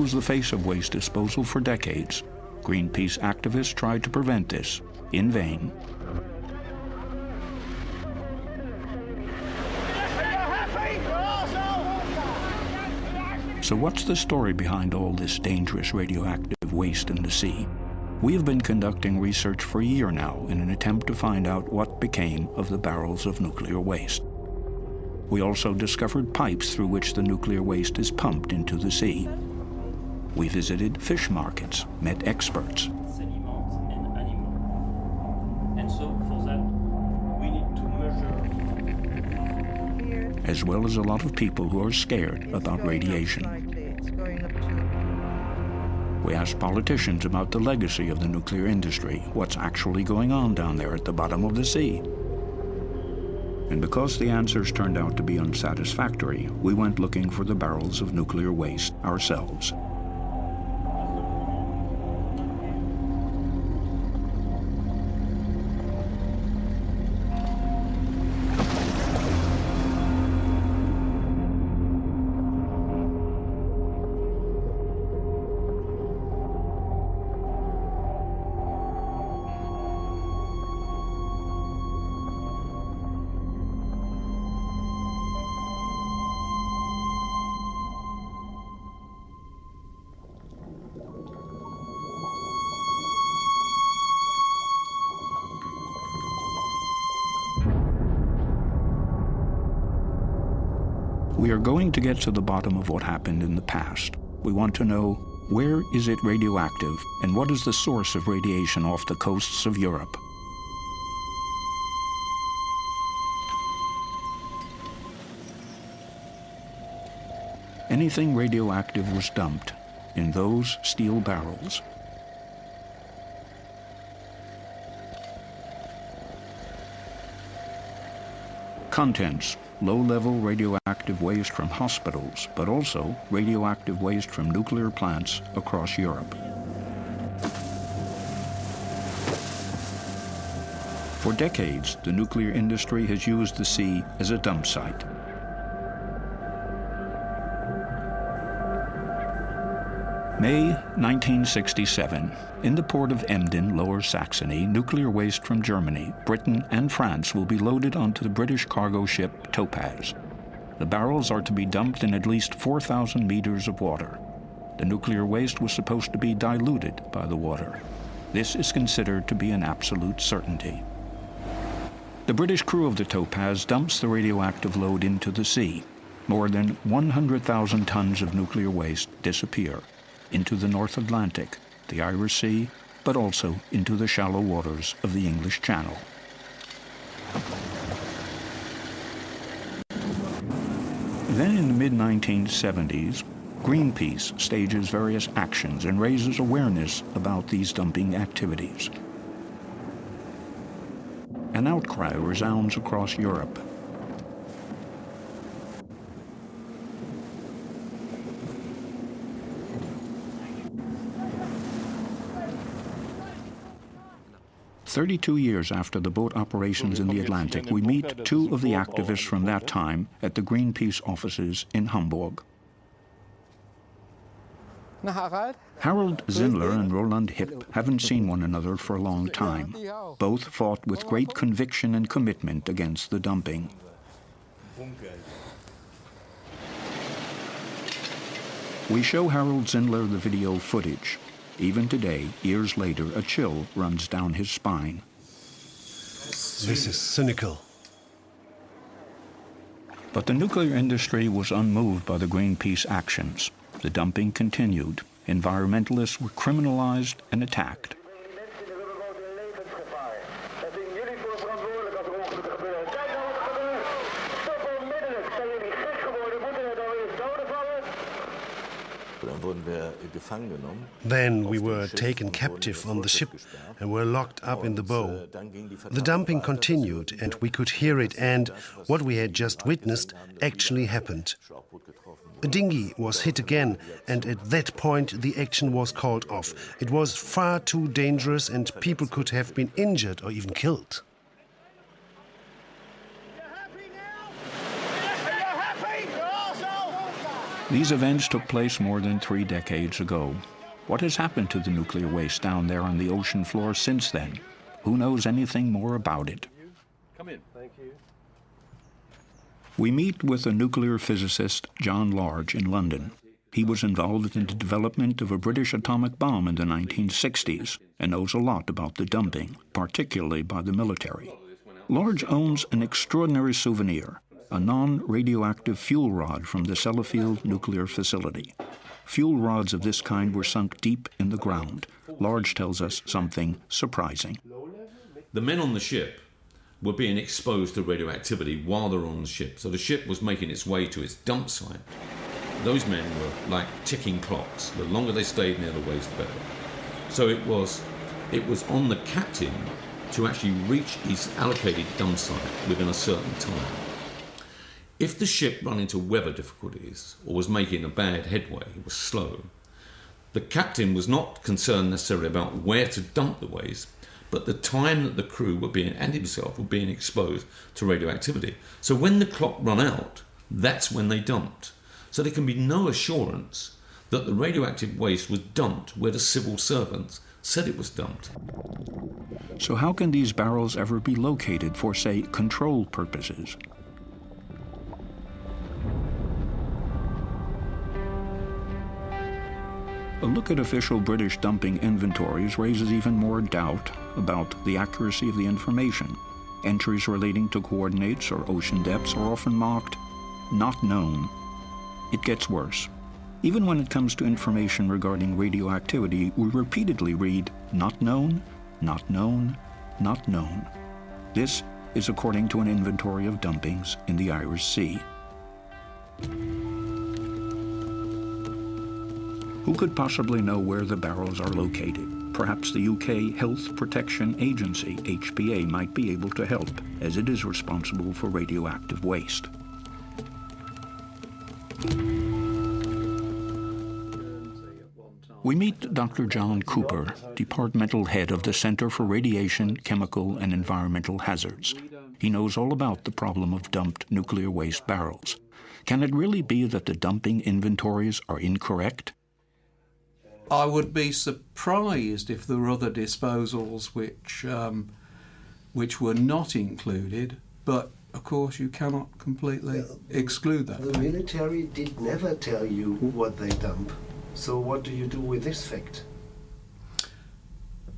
was the face of waste disposal for decades. Greenpeace activists tried to prevent this, in vain. So what's the story behind all this dangerous radioactive waste in the sea? We have been conducting research for a year now in an attempt to find out what became of the barrels of nuclear waste. We also discovered pipes through which the nuclear waste is pumped into the sea. We visited fish markets, met experts. As well as a lot of people who are scared about radiation. We asked politicians about the legacy of the nuclear industry, what's actually going on down there at the bottom of the sea. And because the answers turned out to be unsatisfactory, we went looking for the barrels of nuclear waste ourselves. We are going to get to the bottom of what happened in the past. We want to know, where is it radioactive, and what is the source of radiation off the coasts of Europe? Anything radioactive was dumped in those steel barrels. Contents: low-level radioactive waste from hospitals, but also radioactive waste from nuclear plants across Europe. For decades, the nuclear industry has used the sea as a dump site. May 1967. In the port of Emden, Lower Saxony, nuclear waste from Germany, Britain, and France will be loaded onto the British cargo ship Topaz. The barrels are to be dumped in at least 4,000 meters of water. The nuclear waste was supposed to be diluted by the water. This is considered to be an absolute certainty. The British crew of the Topaz dumps the radioactive load into the sea. More than 100,000 tons of nuclear waste disappear into the North Atlantic, the Irish Sea, but also into the shallow waters of the English Channel. Then in the mid-1970s, Greenpeace stages various actions and raises awareness about these dumping activities. An outcry resounds across Europe. "32 years after the boat operations in the Atlantic, we meet two of the activists from that time at the Greenpeace offices in Hamburg. Harold Zindler and Roland Hipp haven't seen one another for a long time. Both fought with great conviction and commitment against the dumping. We show Harold Zindler the video footage. Even today, years later, a chill runs down his spine. This is cynical. But the nuclear industry was unmoved by the Greenpeace actions. The dumping continued. Environmentalists were criminalized and attacked. Then we were taken captive on the ship and were locked up in the bow. The dumping continued and we could hear it, and what we had just witnessed actually happened. A dinghy was hit again, and at that point the action was called off. It was far too dangerous and people could have been injured or even killed. These events took place more than 3 decades ago. What has happened to the nuclear waste down there on the ocean floor since then? Who knows anything more about it? Come in. Thank you. We meet with a nuclear physicist, John Large, in London. He was involved in the development of a British atomic bomb in the 1960s and knows a lot about the dumping, particularly by the military. Large owns an extraordinary souvenir, a non-radioactive fuel rod from the Sellafield nuclear facility. Fuel rods of this kind were sunk deep in the ground. Large tells us something surprising. The men on the ship were being exposed to radioactivity while they were on the ship. So the ship was making its way to its dump site. Those men were like ticking clocks. The longer they stayed near the waste, the better. So it was on the captain to actually reach his allocated dump site within a certain time. If the ship ran into weather difficulties or was making a bad headway, it was slow, the captain was not concerned necessarily about where to dump the waste, but the time that the crew were being, and himself, were being exposed to radioactivity. So when the clock ran out, that's when they dumped. So there can be no assurance that the radioactive waste was dumped where the civil servants said it was dumped. So how can these barrels ever be located for, say, control purposes? A look at official British dumping inventories raises even more doubt about the accuracy of the information. Entries relating to coordinates or ocean depths are often marked "not known." It gets worse. Even when it comes to information regarding radioactivity, we repeatedly read "not known, not known, not known." This is according to an inventory of dumpings in the Irish Sea. Who could possibly know where the barrels are located? Perhaps the UK Health Protection Agency, HPA, might be able to help, as it is responsible for radioactive waste. We meet Dr. John Cooper, departmental head of the Center for Radiation, Chemical, and Environmental Hazards. He knows all about the problem of dumped nuclear waste barrels. Can it really be that the dumping inventories are incorrect? I would be surprised if there were other disposals which were not included, but of course you cannot completely exclude that. The military did never tell you what they dump. So what do you do with this fact?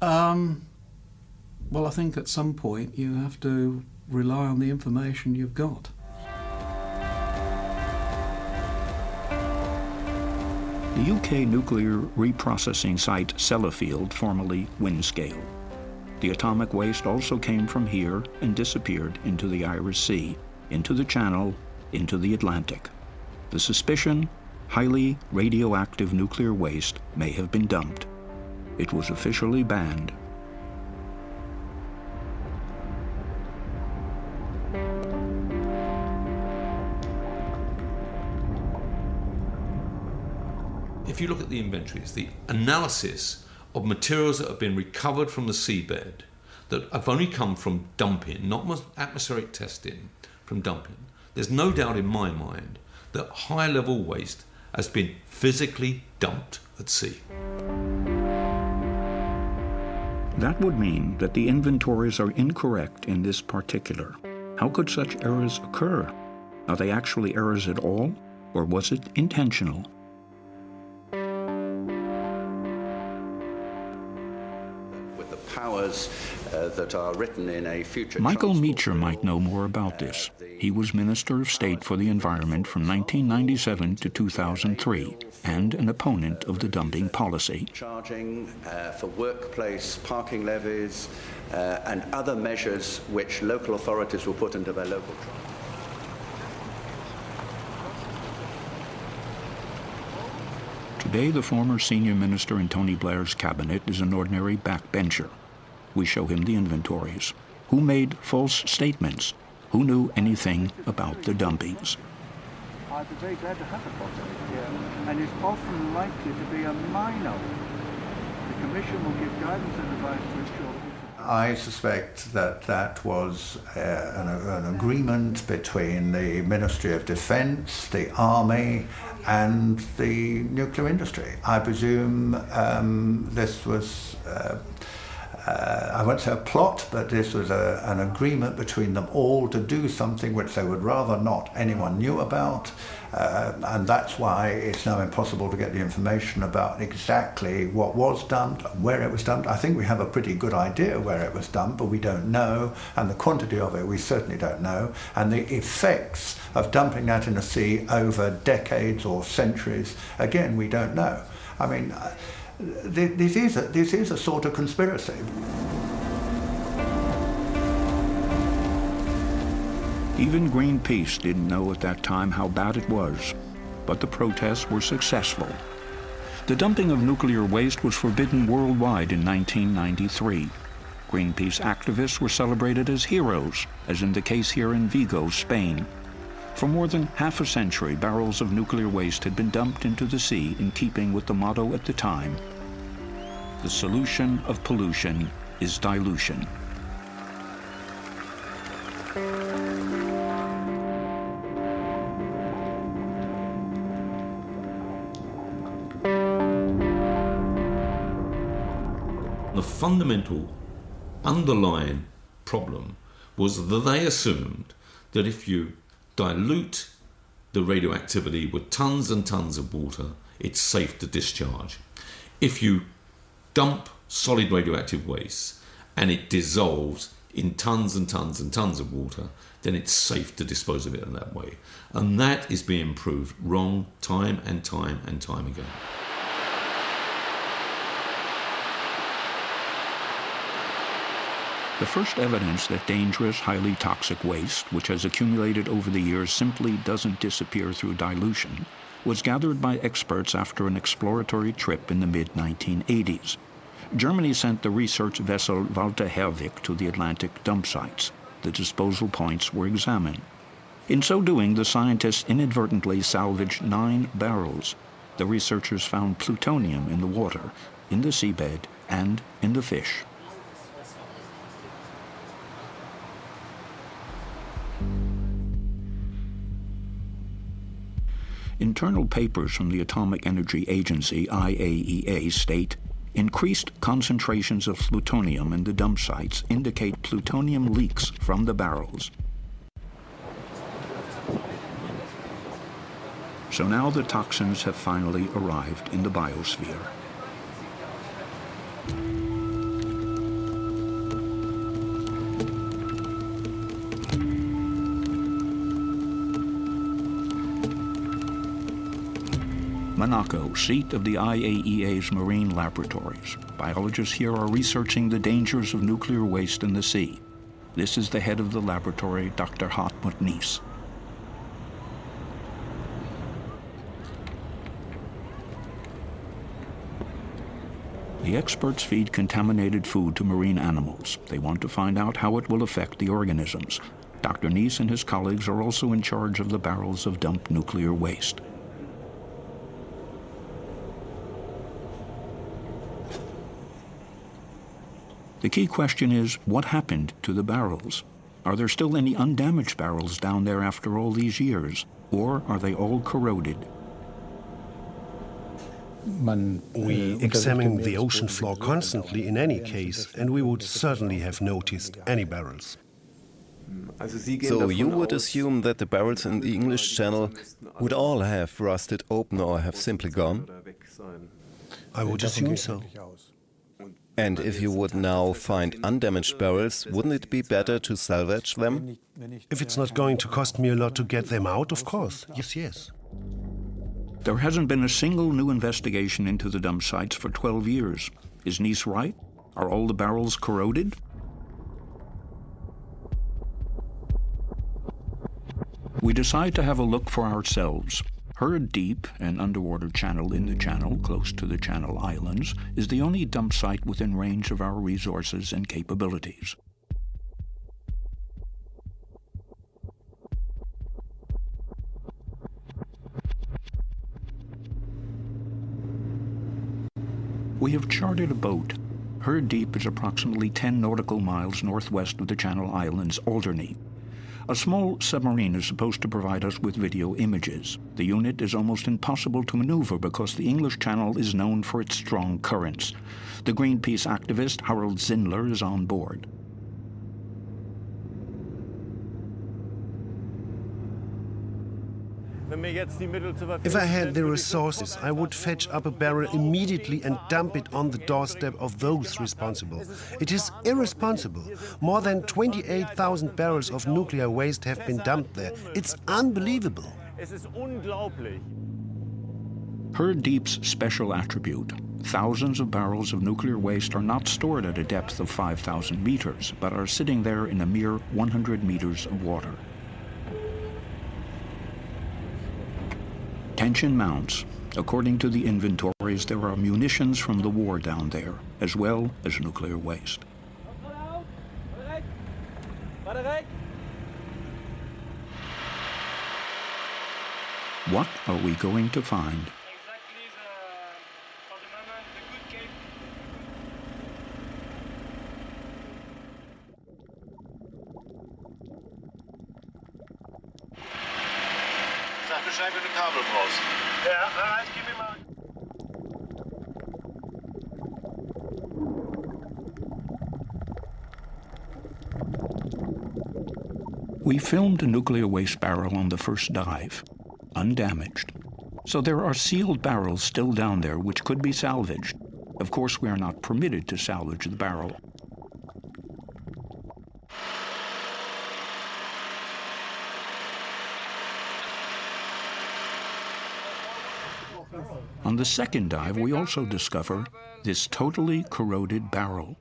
Well, I think at some point you have to rely on the information you've got. The UK nuclear reprocessing site Sellafield, formerly Windscale. The atomic waste also came from here and disappeared into the Irish Sea, into the Channel, into the Atlantic. The suspicion, highly radioactive nuclear waste may have been dumped. It was officially banned. If you look at the inventories, the analysis of materials that have been recovered from the seabed that have only come from dumping, not atmospheric testing, from dumping, there's no doubt in my mind that high-level waste has been physically dumped at sea. That would mean that the inventories are incorrect in this particular. How could such errors occur? Are they actually errors at all, or was it intentional? Powers that are written in a future. Michael Meacher might know more about this. He was Minister of State for the Environment from 1997 to 2003 and an opponent of the dumping policy. Charging for workplace parking levies and other measures which local authorities will put into their local charge. Today, the former senior minister in Tony Blair's cabinet is an ordinary backbencher. We show him the inventories. Who made false statements? Who knew anything about the dumpings? I'd be very glad to have a project here, and it's often likely to be a minor. The Commission will give guidance and advice to ensure. I suspect that that was an agreement between the Ministry of Defence, the Army, and the nuclear industry. I presume this was, I won't say a plot, but this was an agreement between them all to do something which they would rather not anyone knew about. And that's why it's now impossible to get the information about exactly what was dumped, where it was dumped. I think we have a pretty good idea where it was dumped, but we don't know, and the quantity of it we certainly don't know, and the effects of dumping that in the sea over decades or centuries, again, we don't know. I mean, this is a sort of conspiracy. Even Greenpeace didn't know at that time how bad it was, but the protests were successful. The dumping of nuclear waste was forbidden worldwide in 1993. Greenpeace activists were celebrated as heroes, as in the case here in Vigo, Spain. For more than half a century, barrels of nuclear waste had been dumped into the sea in keeping with the motto at the time: the solution of pollution is dilution. The fundamental underlying problem was that they assumed that if you dilute the radioactivity with tons and tons of water, it's safe to discharge. If you dump solid radioactive waste and it dissolves in tons and tons and tons of water, then it's safe to dispose of it in that way. And that is being proved wrong time and time and time again. The first evidence that dangerous, highly toxic waste, which has accumulated over the years, simply doesn't disappear through dilution, was gathered by experts after an exploratory trip in the mid-1980s. Germany sent the research vessel Walter Herwig to the Atlantic dump sites. The disposal points were examined. In so doing, the scientists inadvertently salvaged 9 barrels. The researchers found plutonium in the water, in the seabed, and in the fish. Internal papers from the Atomic Energy Agency, IAEA, state increased concentrations of plutonium in the dump sites indicate plutonium leaks from the barrels. So now the toxins have finally arrived in the biosphere. Monaco, seat of the IAEA's marine laboratories. Biologists here are researching the dangers of nuclear waste in the sea. This is the head of the laboratory, Dr. Hartmut Nies. The experts feed contaminated food to marine animals. They want to find out how it will affect the organisms. Dr. Nies and his colleagues are also in charge of the barrels of dumped nuclear waste. The key question is, what happened to the barrels? Are there still any undamaged barrels down there after all these years? Or are they all corroded? We examine the ocean floor constantly in any case, and we would certainly have noticed any barrels. So you would assume that the barrels in the English Channel would all have rusted open or have simply gone? I would assume so. And if you would now find undamaged barrels, wouldn't it be better to salvage them? If it's not going to cost me a lot to get them out, of course. Yes. There hasn't been a single new investigation into the dump sites for 12 years. Is Nies right? Are all the barrels corroded? We decide to have a look for ourselves. Herd Deep, an underwater channel in the channel close to the Channel Islands, is the only dump site within range of our resources and capabilities. We have chartered a boat. Herd Deep is approximately 10 nautical miles northwest of the Channel Islands, Alderney. A small submarine is supposed to provide us with video images. The unit is almost impossible to maneuver because the English Channel is known for its strong currents. The Greenpeace activist Harold Zindler is on board. If I had the resources, I would fetch up a barrel immediately and dump it on the doorstep of those responsible. It is irresponsible. More than 28,000 barrels of nuclear waste have been dumped there. It's unbelievable. Herd Deep's special attribute: thousands of barrels of nuclear waste are not stored at a depth of 5,000 meters, but are sitting there in a mere 100 meters of water. Tension mounts. According to the inventories, there are munitions from the war down there, as well as nuclear waste. What are we going to find? Sag Bescheid, wenn du Kabel brauchst. Ja, alright, gib mir mal. We filmed a nuclear waste barrel on the first dive, undamaged. So there are sealed barrels still down there which could be salvaged. Of course, we are not permitted to salvage the barrel. On the second dive, we also discover this totally corroded barrel.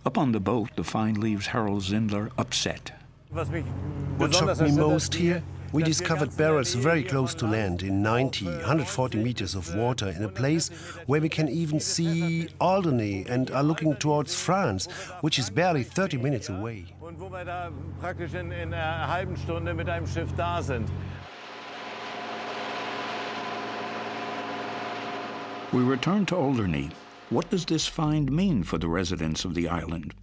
Up on the boat, the find leaves Harold Zindler upset. What shocked me most here? We discovered barrels very close to land in 140 meters of water in a place where we can even see Alderney and are looking towards France, which is barely 30 minutes away. We return to Alderney. What does this find mean for the residents of the island?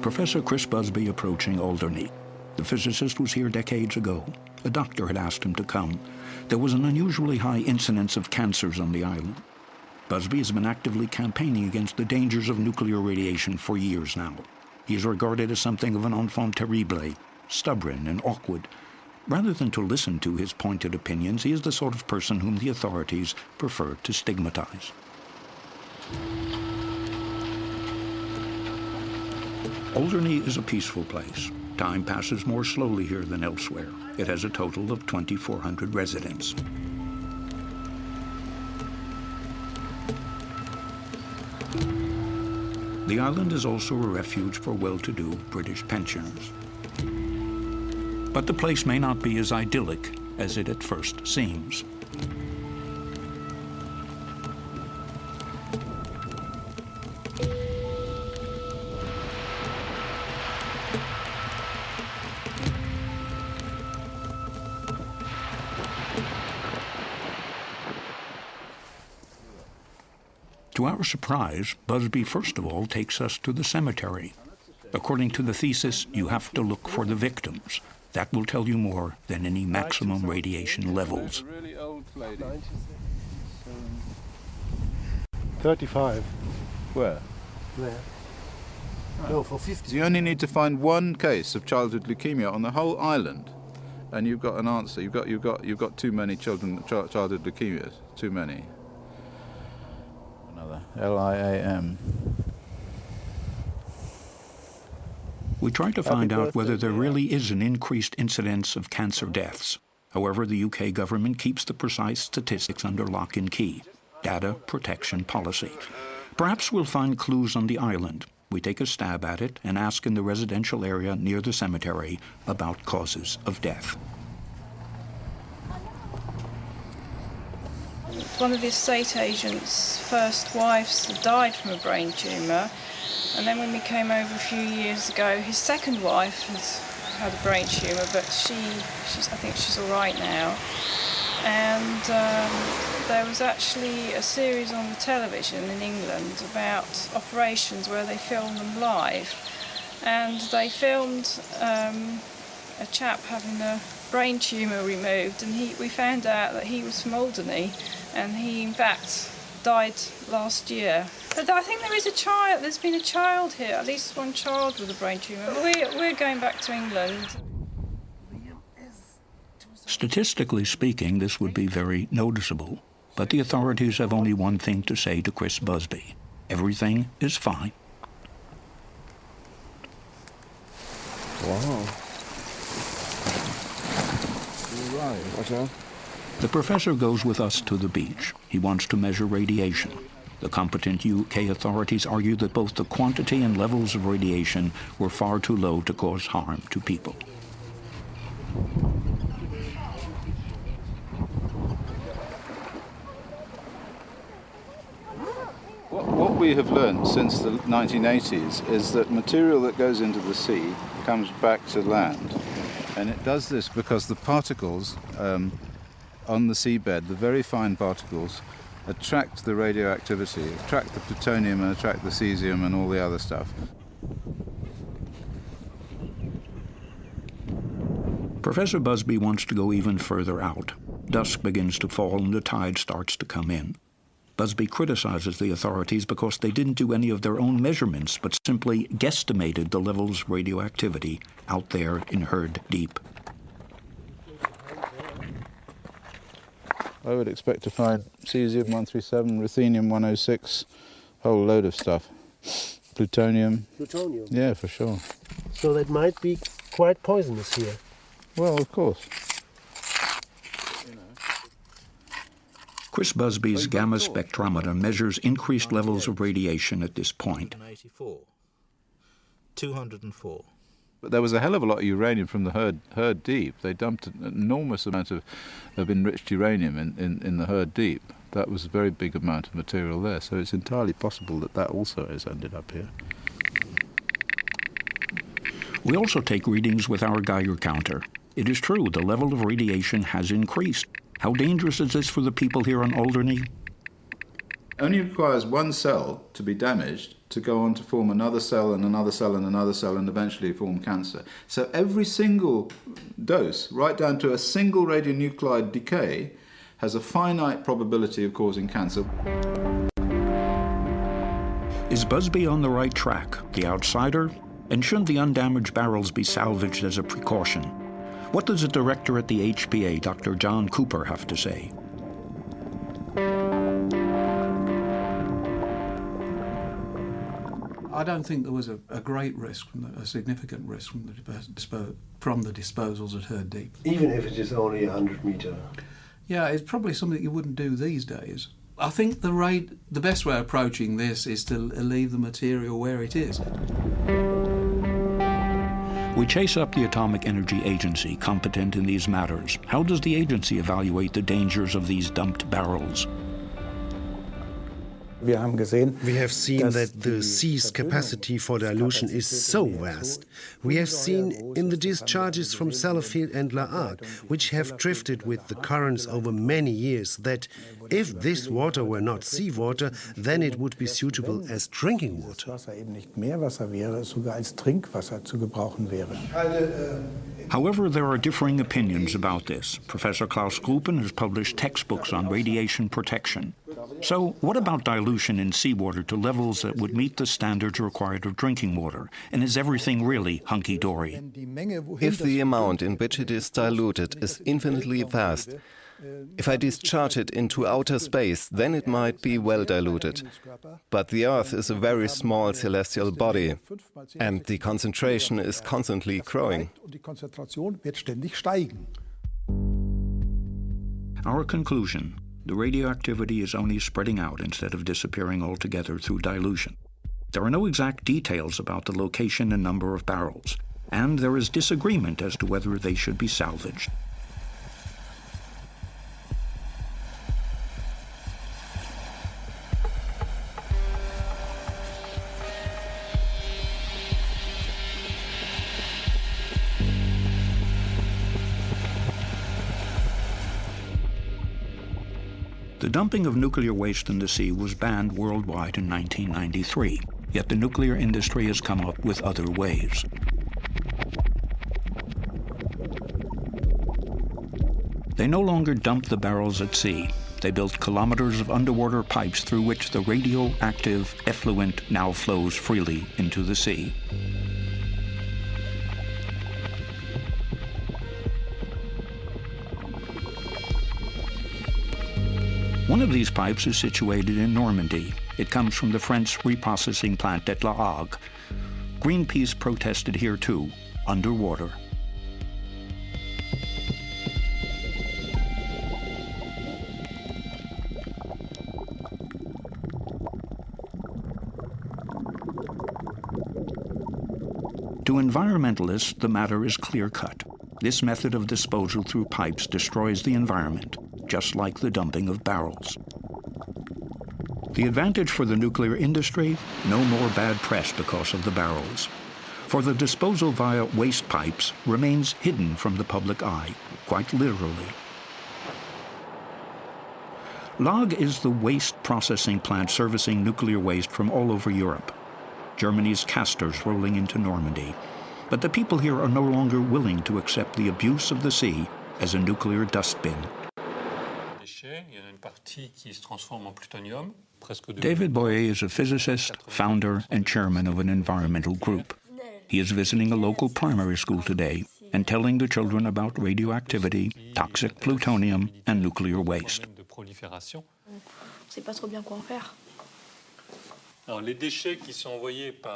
Professor Chris Busby approaching Alderney. The physicist was here decades ago. A doctor had asked him to come. There was an unusually high incidence of cancers on the island. Busby has been actively campaigning against the dangers of nuclear radiation for years now. He is regarded as something of an enfant terrible, stubborn and awkward. Rather than to listen to his pointed opinions, he is the sort of person whom the authorities prefer to stigmatize. Alderney is a peaceful place. Time passes more slowly here than elsewhere. It has a total of 2,400 residents. The island is also a refuge for well-to-do British pensioners. But the place may not be as idyllic as it at first seems. To our surprise, Busby first of all takes us to the cemetery. According to the thesis, you have to look for the victims. That will tell you more than any maximum radiation levels. 35. Where? There. No, for 50. So you only need to find one case of childhood leukemia on the whole island, and you've got an answer. You've got too many childhood leukemias. Too many. Another LIAM. We try to find out whether there really is an increased incidence of cancer deaths. However, the UK government keeps the precise statistics under lock and key. Data protection policy. Perhaps we'll find clues on the island. We take a stab at it and ask in the residential area near the cemetery about causes of death. One of the estate agent's first wives died from a brain tumour, and then when we came over a few years ago, his second wife had a brain tumour, but I think she's all right now. And there was actually a series on the television in England about operations where they filmed them live. And they filmed a chap having a brain tumour removed, and we found out that he was from Alderney, and he in fact died last year. But I think there's been a child here, at least one child with a brain tumour. We're going back to England. Statistically speaking, this would be very noticeable, but the authorities have only one thing to say to Chris Busby. Everything is fine. Wow. You're right. Watch out. The professor goes with us to the beach. He wants to measure radiation. The competent UK authorities argue that both the quantity and levels of radiation were far too low to cause harm to people. What we have learned since the 1980s is that material that goes into the sea comes back to land. And it does this because the particles on the seabed, the very fine particles, attract the radioactivity, attract the plutonium and attract the cesium and all the other stuff. Professor Busby wants to go even further out. Dusk begins to fall and the tide starts to come in. Busby criticizes the authorities because they didn't do any of their own measurements, but simply guesstimated the levels of radioactivity out there in Herd Deep. I would expect to find cesium-137, ruthenium-106, a whole load of stuff. Plutonium. Plutonium? Yeah, for sure. So that might be quite poisonous here. Well, of course. Chris Busby's gamma spectrometer measures increased levels of radiation at this point. 204. But there was a hell of a lot of uranium from the Herd Deep. They dumped an enormous amount of enriched uranium in the Herd Deep. That was a very big amount of material there, so it's entirely possible that that also has ended up here. We also take readings with our Geiger counter. It is true, the level of radiation has increased. How dangerous is this for the people here on Alderney? Only requires one cell to be damaged to go on to form another cell and another cell and another cell and eventually form cancer. So every single dose, right down to a single radionuclide decay, has a finite probability of causing cancer. Is Busby on the right track, the outsider? And shouldn't the undamaged barrels be salvaged as a precaution? What does the director at the HPA, Dr. John Cooper, have to say? I don't think there was a great risk, a significant risk from the disposals at Herd Deep. Even if it is only 100 metre? Yeah, it's probably something you wouldn't do these days. I think the best way of approaching this is to leave the material where it is. We chase up the Atomic Energy Agency, competent in these matters. How does the agency evaluate the dangers of these dumped barrels? We have seen that the sea's capacity for dilution is so vast. We have seen in the discharges from Sellafield and La Hague, which have drifted with the currents over many years, that if this water were not seawater, then it would be suitable as drinking water. However, there are differing opinions about this. Professor Klaus Gruppen has published textbooks on radiation protection. So, what about dilution in seawater to levels that would meet the standards required of drinking water? And is everything really hunky-dory? If the amount in which it is diluted is infinitely vast, if I discharge it into outer space, then it might be well diluted. But the Earth is a very small celestial body, and the concentration is constantly growing. Our conclusion: the radioactivity is only spreading out instead of disappearing altogether through dilution. There are no exact details about the location and number of barrels, and there is disagreement as to whether they should be salvaged. dumping of nuclear waste in the sea was banned worldwide in 1993, yet the nuclear industry has come up with other ways. They no longer dump the barrels at sea. They built kilometers of underwater pipes through which the radioactive effluent now flows freely into the sea. One of these pipes is situated in Normandy. It comes from the French reprocessing plant at La Hague. Greenpeace protested here too, underwater. To environmentalists, the matter is clear-cut. This method of disposal through pipes destroys the environment, just like the dumping of barrels. The advantage for the nuclear industry? No more bad press because of the barrels. For the disposal via waste pipes remains hidden from the public eye, quite literally. La Hague is the waste processing plant servicing nuclear waste from all over Europe. Germany's casters rolling into Normandy. But the people here are no longer willing to accept the abuse of the sea as a nuclear dustbin. David Boyer is a physicist, founder, and chairman of an environmental group. He is visiting a local primary school today and telling the children about radioactivity, toxic plutonium, and nuclear waste.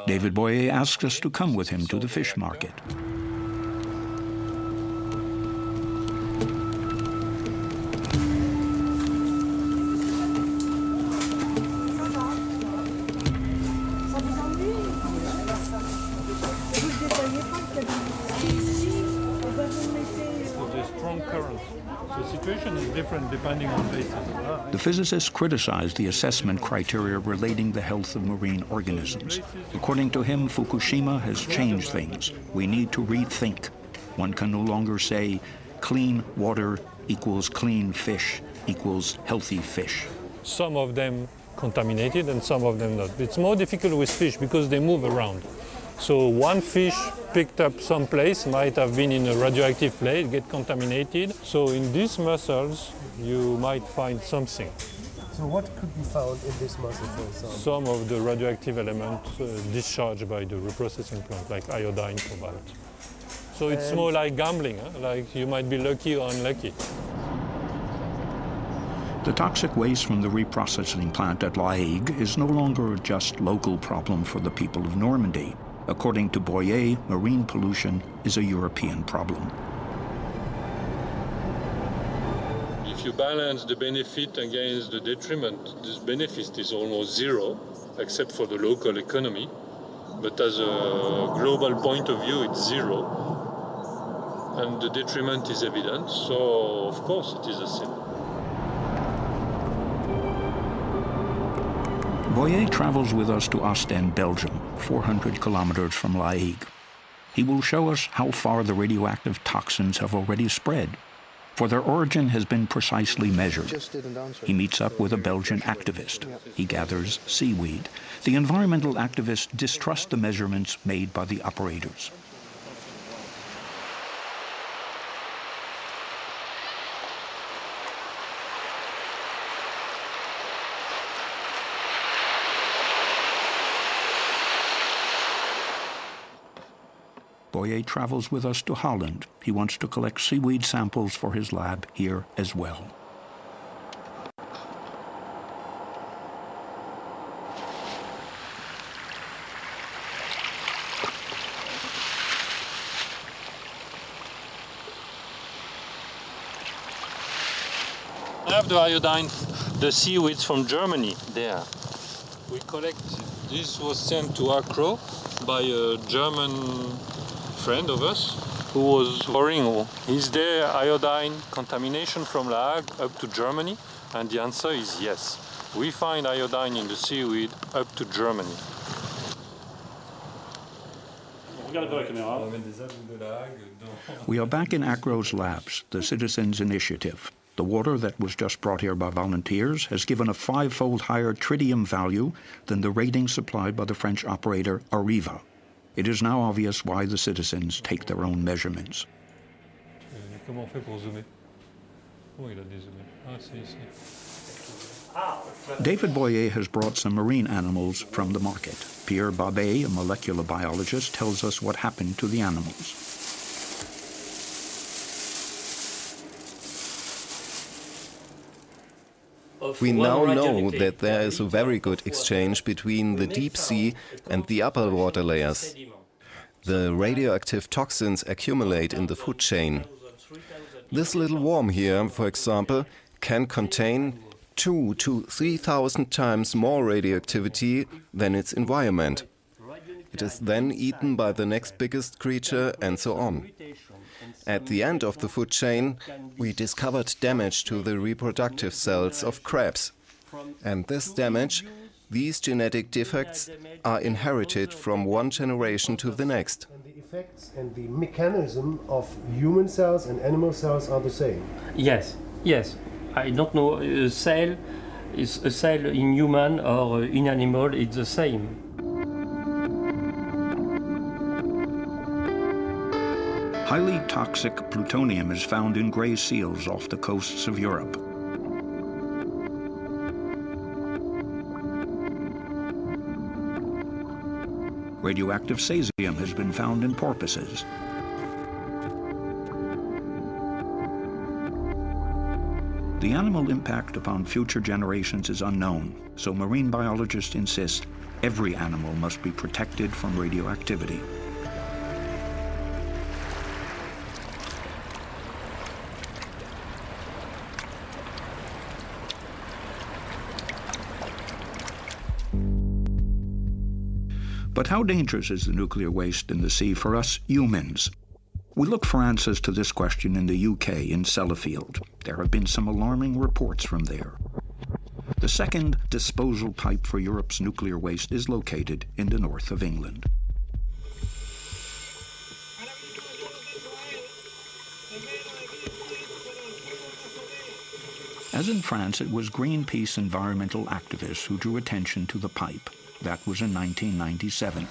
David Boyer asks us to come with him to the fish market. The physicists criticized the assessment criteria relating the health of marine organisms. According to him, Fukushima has changed things. We need to rethink. One can no longer say clean water equals clean fish equals healthy fish. Some of them contaminated and some of them not. It's more difficult with fish because they move around. So one fish picked up someplace, might have been in a radioactive place, get contaminated. So in these mussels, you might find something. So what could be found in this mussel, for example? Some of the radioactive elements discharged by the reprocessing plant, like iodine, cobalt. So it's more like gambling, huh? Like you might be lucky or unlucky. The toxic waste from the reprocessing plant at La Hague is no longer a just local problem for the people of Normandy. According to Boyer, marine pollution is a European problem. If you balance the benefit against the detriment, this benefit is almost zero, except for the local economy. But as a global point of view, it's zero. And the detriment is evident, so of course it is a sin. Boyer travels with us to Ostend, Belgium, 400 kilometers from La Hague. He will show us how far the radioactive toxins have already spread, for their origin has been precisely measured. He meets up with a Belgian activist. He gathers seaweed. The environmental activists distrust the measurements made by the operators. Boyer travels with us to Holland. He wants to collect seaweed samples for his lab here as well. I have the iodine, the seaweeds from Germany there. We collect, this was sent to Accra by a German friend of us who was worrying, is there iodine contamination from La Hague up to Germany? And the answer is yes. We find iodine in the seaweed up to Germany. We are back in Accro's labs, the Citizens Initiative. The water that was just brought here by volunteers has given a 5-fold higher tritium value than the rating supplied by the French operator Arriva. It is now obvious why the citizens take their own measurements. David Boyer has brought some marine animals from the market. Pierre Babet, a molecular biologist, tells us what happened to the animals. We now know that there is a very good exchange between the deep sea and the upper water layers. The radioactive toxins accumulate in the food chain. This little worm here, for example, can contain 2,000 to 3,000 times more radioactivity than its environment. It is then eaten by the next biggest creature and so on. At the end of the food chain, we discovered damage to the reproductive cells of crabs. And this damage, these genetic defects, are inherited from one generation to the next. And the effects and the mechanism of human cells and animal cells are the same? Yes, yes. I don't know, a cell in human or in animal, it's the same. Highly toxic plutonium is found in gray seals off the coasts of Europe. Radioactive cesium has been found in porpoises. The animal impact upon future generations is unknown, so marine biologists insist every animal must be protected from radioactivity. But how dangerous is the nuclear waste in the sea for us humans? We look for answers to this question in the UK, in Sellafield. There have been some alarming reports from there. The second disposal pipe for Europe's nuclear waste is located in the north of England. As in France, it was Greenpeace environmental activists who drew attention to the pipe. That was in 1997.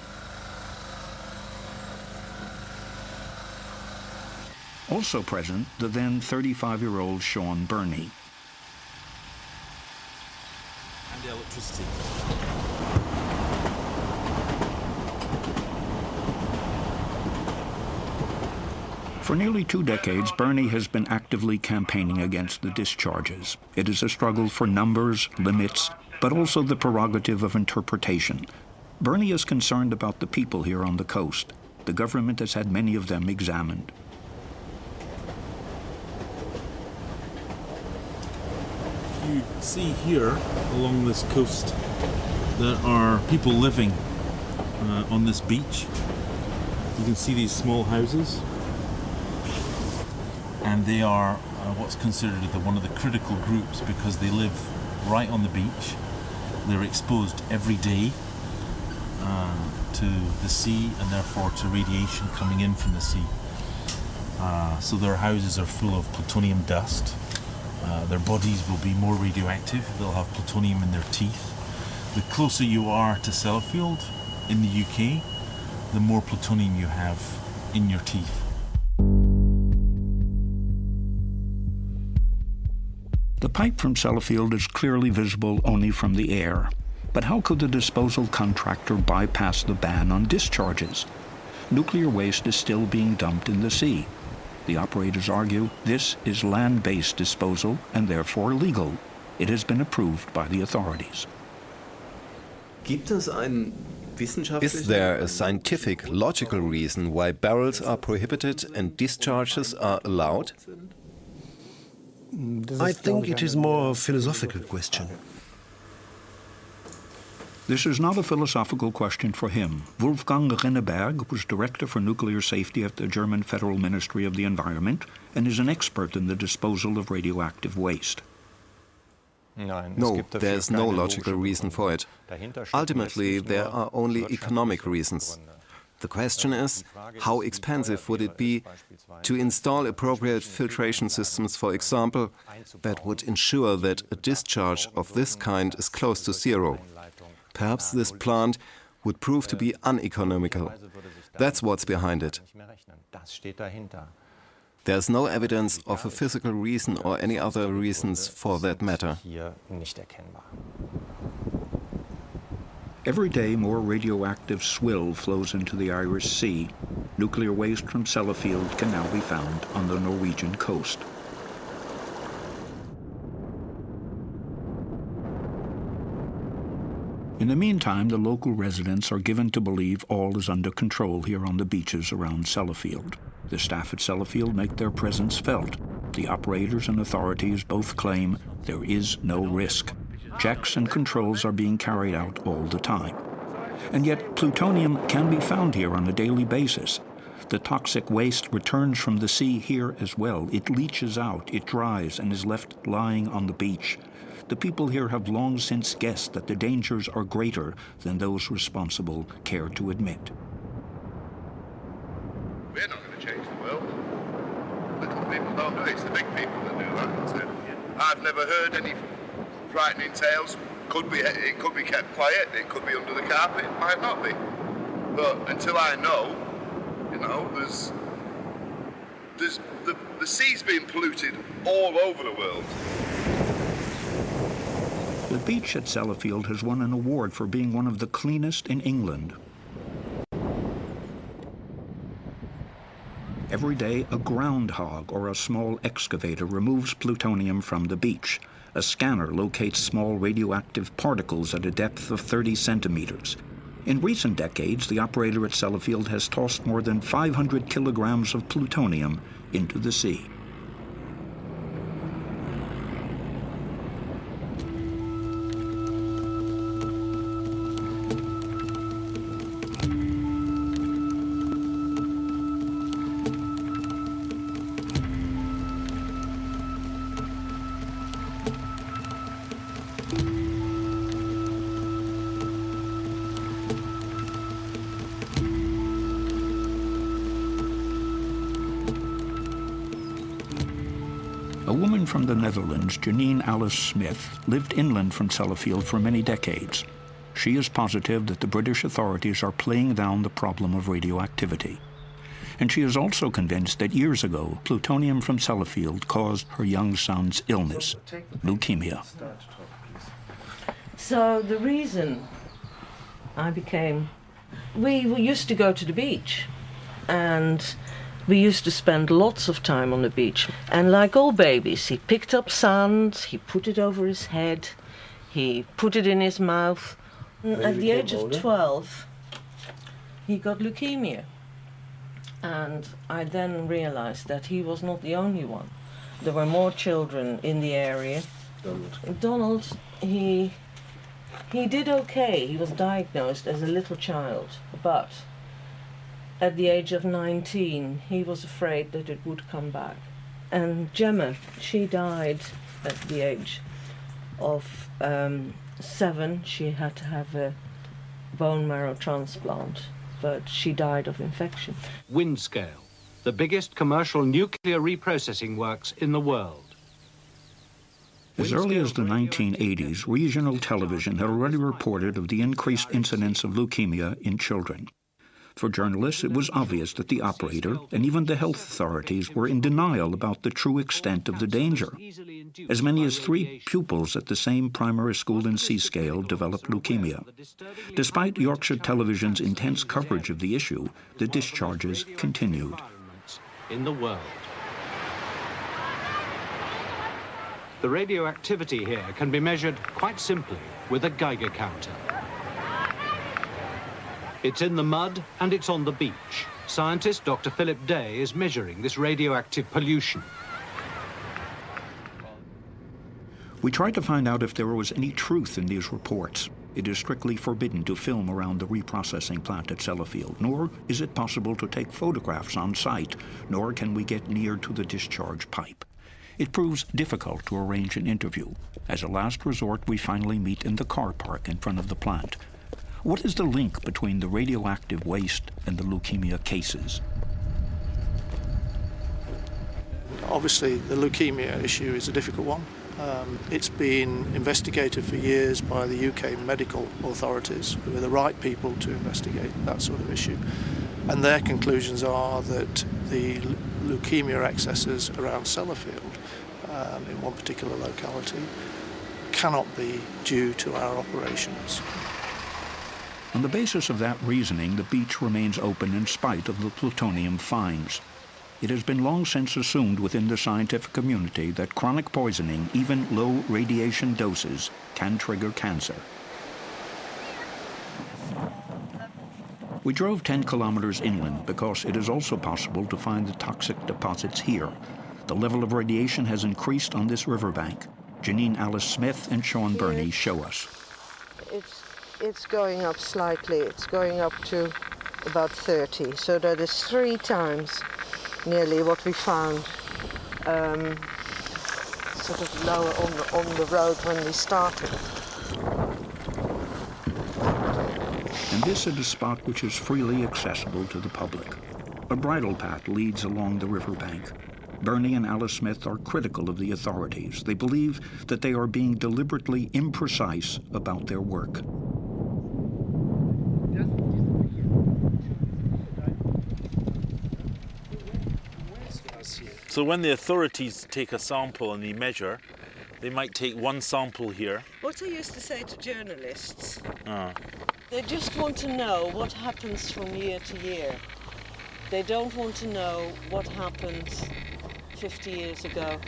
Also present, the then 35-year-old Sean Burney. And the electricity. For nearly 2 decades, Burney has been actively campaigning against the discharges. It is a struggle for numbers, limits, but also the prerogative of interpretation. Burney is concerned about the people here on the coast. The government has had many of them examined. You see here, along this coast, there are people living on this beach. You can see these small houses. And they are what's considered one of the critical groups because they live right on the beach. They're exposed every day to the sea and therefore to radiation coming in from the sea. So their houses are full of plutonium dust. Their bodies will be more radioactive. They'll have plutonium in their teeth. The closer you are to Sellafield in the UK, the more plutonium you have in your teeth. The pipe from Sellafield is clearly visible only from the air. But how could the disposal contractor bypass the ban on discharges? Nuclear waste is still being dumped in the sea. The operators argue this is land-based disposal and therefore legal. It has been approved by the authorities. Is there a scientific, logical reason why barrels are prohibited and discharges are allowed? I think it is more a philosophical question. This is not a philosophical question for him. Wolfgang Rinneberg was Director for Nuclear Safety at the German Federal Ministry of the Environment and is an expert in the disposal of radioactive waste. No, there is no logical reason for it. Ultimately, there are only economic reasons. The question is, how expensive would it be to install appropriate filtration systems, for example, that would ensure that a discharge of this kind is close to zero? Perhaps this plant would prove to be uneconomical. That's what's behind it. There's no evidence of a physical reason or any other reasons for that matter. Every day, more radioactive swill flows into the Irish Sea. Nuclear waste from Sellafield can now be found on the Norwegian coast. In the meantime, the local residents are given to believe all is under control here on the beaches around Sellafield. The staff at Sellafield make their presence felt. The operators and authorities both claim there is no risk. Checks and controls are being carried out all the time. And yet, plutonium can be found here on a daily basis. The toxic waste returns from the sea here as well. It leaches out, it dries, and is left lying on the beach. The people here have long since guessed that the dangers are greater than those responsible care to admit. We're not going to change the world. Little people don't do it. It's the big people that do that. I've never heard any frightening tales. It could be kept quiet. It could be under the carpet. It might not be. But until I know, the sea's being polluted all over the world. The beach at Sellafield has won an award for being one of the cleanest in England. Every day, a groundhog or a small excavator removes plutonium from the beach. A scanner locates small radioactive particles at a depth of 30 centimeters. In recent decades, the operator at Sellafield has tossed more than 500 kilograms of plutonium into the sea. A woman from the Netherlands, Janine Alice Smith, lived inland from Sellafield for many decades. She is positive that the British authorities are playing down the problem of radioactivity. And she is also convinced that years ago, plutonium from Sellafield caused her young son's illness, leukemia. So the reason we used to go to the beach, and we used to spend lots of time on the beach. And like all babies, he picked up sand, he put it over his head, he put it in his mouth. At the age of 12, he got leukemia. And I then realized that he was not the only one. There were more children in the area. Donald, he did okay. He was diagnosed as a little child, but at the age of 19, he was afraid that it would come back. And Gemma, she died at the age of 7. She had to have a bone marrow transplant, but she died of infection. Windscale, the biggest commercial nuclear reprocessing works in the world. As early as the 1980s, regional television had already reported of the increased incidence of leukemia in children. For journalists, it was obvious that the operator and even the health authorities were in denial about the true extent of the danger. As many as 3 pupils at the same primary school in Seascale developed leukemia. Despite Yorkshire Television's intense coverage of the issue, the discharges continued. In the world. The radioactivity here can be measured quite simply with a Geiger counter. It's in the mud and it's on the beach. Scientist Dr. Philip Day is measuring this radioactive pollution. We tried to find out if there was any truth in these reports. It is strictly forbidden to film around the reprocessing plant at Sellafield, nor is it possible to take photographs on site, nor can we get near to the discharge pipe. It proves difficult to arrange an interview. As a last resort, we finally meet in the car park in front of the plant. What is the link between the radioactive waste and the leukemia cases? Obviously, the leukemia issue is a difficult one. It's been investigated for years by the UK medical authorities, who are the right people to investigate that sort of issue. And their conclusions are that the leukemia excesses around Sellafield, in one particular locality, cannot be due to our operations. On the basis of that reasoning, the beach remains open in spite of the plutonium finds. It has been long since assumed within the scientific community that chronic poisoning, even low radiation doses, can trigger cancer. We drove 10 kilometers inland because it is also possible to find the toxic deposits here. The level of radiation has increased on this riverbank. Janine Alice Smith and Sean Burney show us. It's going up slightly. It's going up to about 30, so that is 3 times nearly what we found sort of lower on the road when we started. And this is a spot which is freely accessible to the public. A bridle path leads along the riverbank. Burney and Alice Smith are critical of the authorities. They believe that they are being deliberately imprecise about their work. So when the authorities take a sample and they measure, they might take one sample here. What I used to say to journalists, they just want to know what happens from year to year. They don't want to know what happened 50 years ago.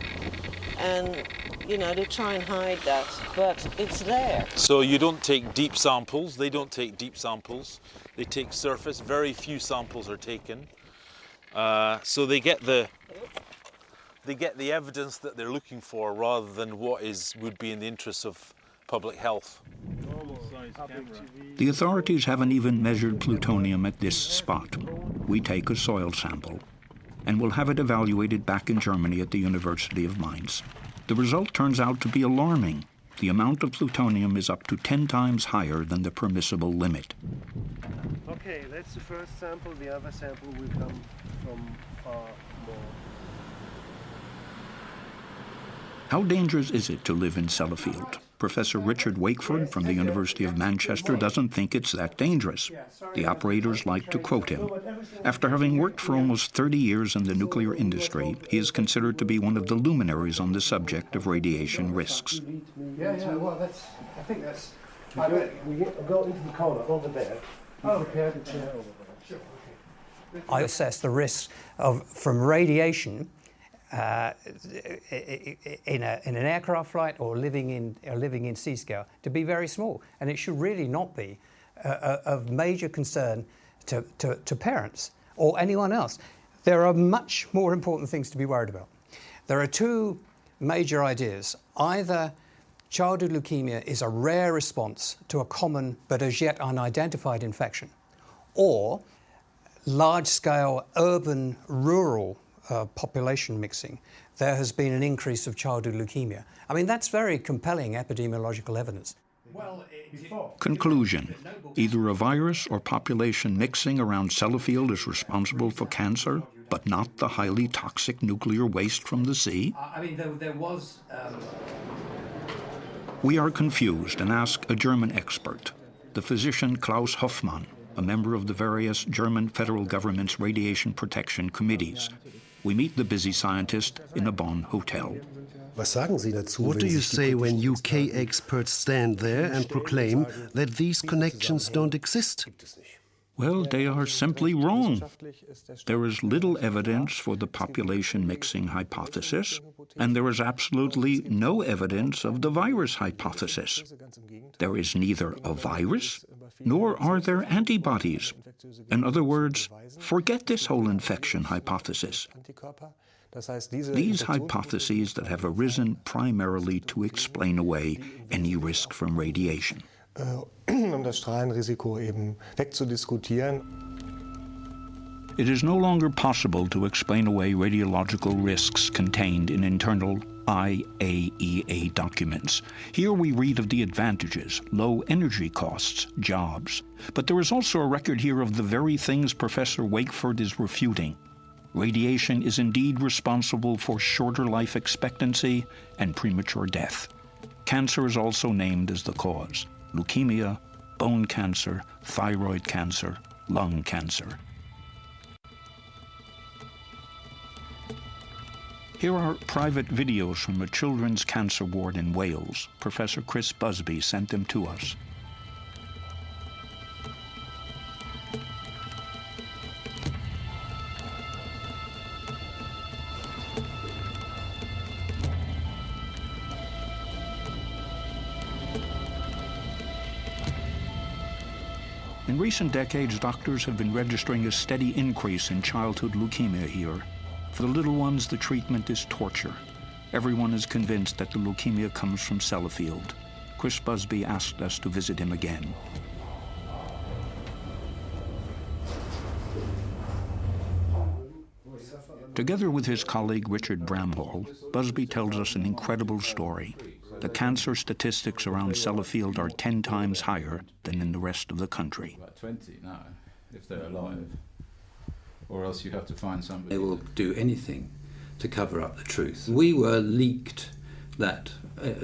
And, you know, they try and hide that, but it's there. So you don't take deep samples, they don't take deep samples. They take surface, very few samples are taken. So they get the evidence that they're looking for rather than what would be in the interests of public health. The authorities haven't even measured plutonium at this spot. We take a soil sample and will have it evaluated back in Germany at the University of Mainz. The result turns out to be alarming. The amount of plutonium is up to 10 times higher than the permissible limit. Okay, that's the first sample. The other sample will come from far more. How dangerous is it to live in Sellafield? Professor Richard Wakeford from the University of Manchester doesn't think it's that dangerous. The operators like to quote him. After having worked for almost 30 years in the nuclear industry, he is considered to be one of the luminaries on the subject of radiation risks. Yeah, well, I think that's... We go into the corner over there. We prepare the chair over there. Sure, okay. I assess the risks from radiation in an aircraft flight or living in Seascale to be very small, and it should really not be of major concern to parents or anyone else. There are much more important things to be worried about. There are 2 major ideas. Either childhood leukemia is a rare response to a common but as yet unidentified infection, or large-scale urban-rural population mixing, there has been an increase of childhood leukemia. I mean, that's very compelling epidemiological evidence. Conclusion. Either a virus or population mixing around Sellafield is responsible for cancer, but not the highly toxic nuclear waste from the sea? I mean, there was... We are confused and ask a German expert, the physician Klaus Hoffmann, a member of the various German federal government's radiation protection committees. We meet the busy scientist in a Bonn hotel. What do you say when UK experts stand there and proclaim that these connections don't exist? Well, they are simply wrong. There is little evidence for the population mixing hypothesis, and there is absolutely no evidence of the virus hypothesis. There is neither a virus, nor are there antibodies. In other words, forget this whole infection hypothesis. These hypotheses that have arisen primarily to explain away any risk from radiation. Das Strahlenrisiko eben wegzudiskutieren. It is no longer possible to explain away radiological risks contained in internal IAEA documents. Here we read of the advantages, low energy costs, jobs. But there is also a record here of the very things Professor Wakeford is refuting. Radiation is indeed responsible for shorter life expectancy and premature death. Cancer is also named as the cause: leukemia, bone cancer, thyroid cancer, lung cancer. Here are private videos from a children's cancer ward in Wales. Professor Chris Busby sent them to us. In recent decades, doctors have been registering a steady increase in childhood leukemia here. For the little ones, the treatment is torture. Everyone is convinced that the leukemia comes from Sellafield. Chris Busby asked us to visit him again. Together with his colleague Richard Bramhall, Busby tells us an incredible story. The cancer statistics around Sellafield are 10 times higher than in the rest of the country. About 20 now, if they're alive. Or else you have to find somebody. They will do anything to cover up the truth. We were leaked that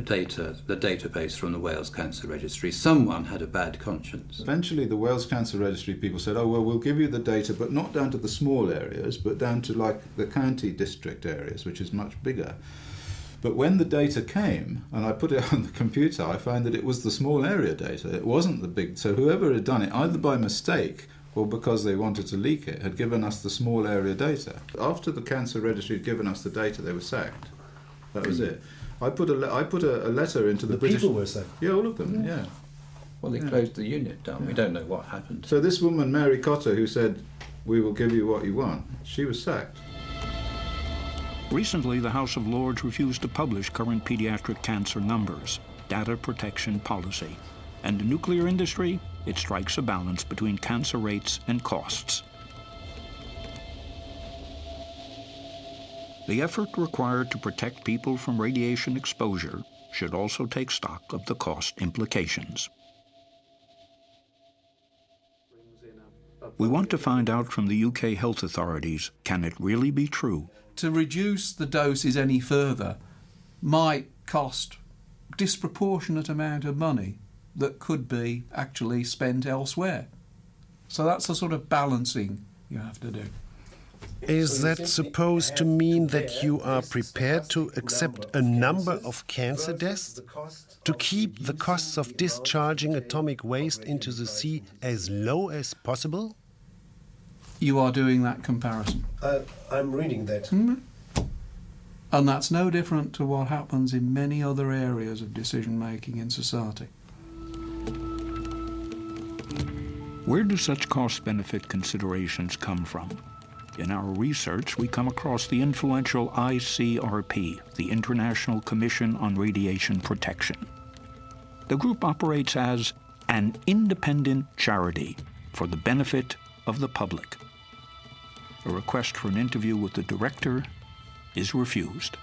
data, the database from the Wales Cancer Registry. Someone had a bad conscience. Eventually the Wales Cancer Registry people said, oh, well, we'll give you the data, but not down to the small areas, but down to like the county district areas, which is much bigger. But when the data came, and I put it on the computer, I found that it was the small area data. It wasn't the big. So whoever had done it, either by mistake or because they wanted to leak it, had given us the small area data. After the Cancer Registry had given us the data, they were sacked. That was it. I put a letter into the British... people were sacked? Yeah, all of them, yeah. Well, they closed the unit down. Yeah. We don't know what happened. So this woman, Mary Cotter, who said, we will give you what you want, she was sacked. Recently, the House of Lords refused to publish current pediatric cancer numbers, data protection policy. And the nuclear industry, it strikes a balance between cancer rates and costs. The effort required to protect people from radiation exposure should also take stock of the cost implications. We want to find out from the UK health authorities, can it really be true? To reduce the doses any further might cost disproportionate amount of money that could be actually spent elsewhere. So that's the sort of balancing you have to do. Is that supposed to mean that you are prepared to accept a number of cancer deaths? To keep the costs of discharging atomic waste into the sea as low as possible? You are doing that comparison. I'm reading that. Mm-hmm. And that's no different to what happens in many other areas of decision-making in society. Where do such cost-benefit considerations come from? In our research, we come across the influential ICRP, the International Commission on Radiation Protection. The group operates as an independent charity for the benefit of the public. A request for an interview with the director is refused.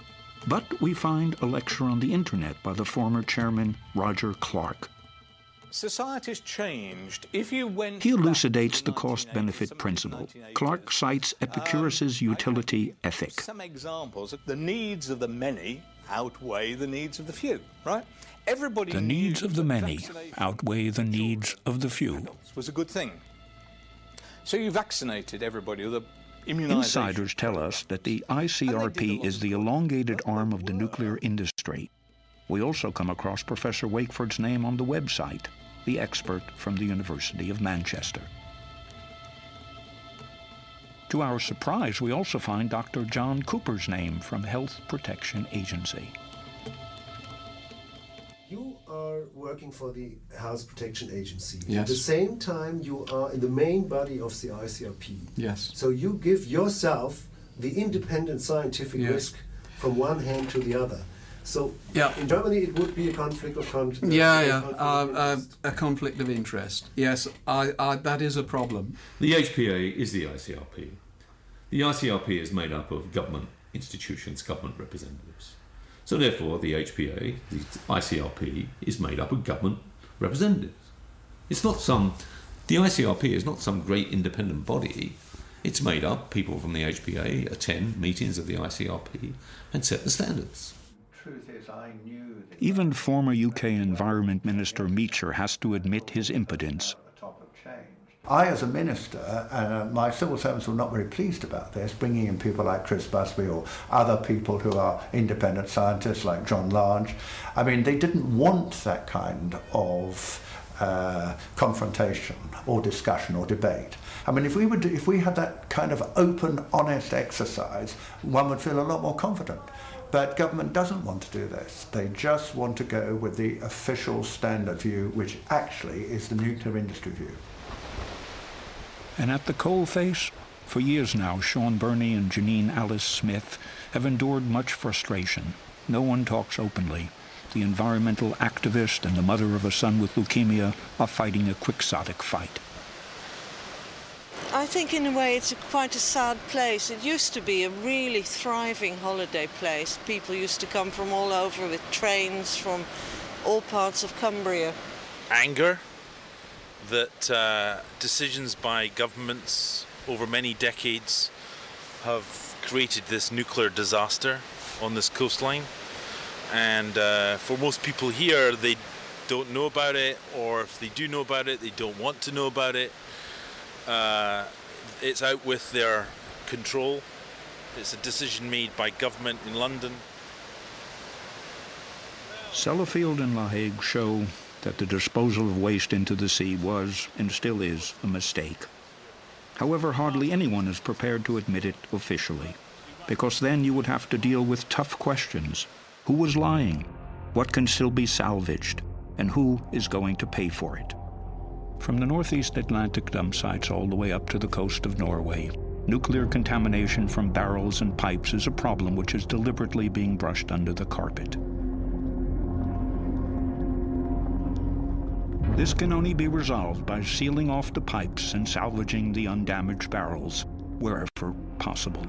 But we find a lecture on the internet by the former chairman, Roger Clark. Society's changed. If you went He elucidates the cost-benefit principle. Clark cites Epicurus's utility ethic. Some examples. The needs of the many outweigh the needs of the few, right? Everybody The needs of the many outweigh the needs of the few. Was a good thing. So you vaccinated everybody with immunization. Insiders tell us that the ICRP is the elongated arm of the nuclear industry. We also come across Professor Wakeford's name on the website, the expert from the University of Manchester. To our surprise, we also find Dr. John Cooper's name from Health Protection Agency. You are working for the Health Protection Agency. Yes. At the same time, you are in the main body of the ICRP. Yes. So you give yourself the independent scientific risk from one hand to the other. So yeah. in Germany it would be a conflict of interest. A conflict of interest. Yes, that is a problem. The HPA is the ICRP. The ICRP is made up of government institutions, government representatives. So therefore the HPA, the ICRP, is made up of government representatives. The ICRP is not some great independent body. It's made up, people from the HPA attend meetings of the ICRP and set the standards. Truth is, I knew that Even former UK Environment Minister Meacher has to admit his impotence. I, as a minister, my civil servants were not very pleased about this, bringing in people like Chris Busby or other people who are independent scientists like John Large. I mean, they didn't want that kind of confrontation or discussion or debate. I mean, if we had that kind of open, honest exercise, one would feel a lot more confident. But government doesn't want to do this. They just want to go with the official standard view, which actually is the nuclear industry view. And at the coalface, for years now, Sean Burney and Janine Alice Smith have endured much frustration. No one talks openly. The environmental activist and the mother of a son with leukemia are fighting a quixotic fight. I think in a way it's quite a sad place. It used to be a really thriving holiday place. People used to come from all over with trains from all parts of Cumbria. Anger that decisions by governments over many decades have created this nuclear disaster on this coastline. And for most people here, they don't know about it, or if they do know about it, they don't want to know about it. It's out with their control. It's a decision made by government in London. Sellafield and La Hague show that the disposal of waste into the sea was, and still is, a mistake. However, hardly anyone is prepared to admit it officially, because then you would have to deal with tough questions. Who was lying? What can still be salvaged? And who is going to pay for it? From the northeast Atlantic dump sites all the way up to the coast of Norway, nuclear contamination from barrels and pipes is a problem which is deliberately being brushed under the carpet. This can only be resolved by sealing off the pipes and salvaging the undamaged barrels wherever possible.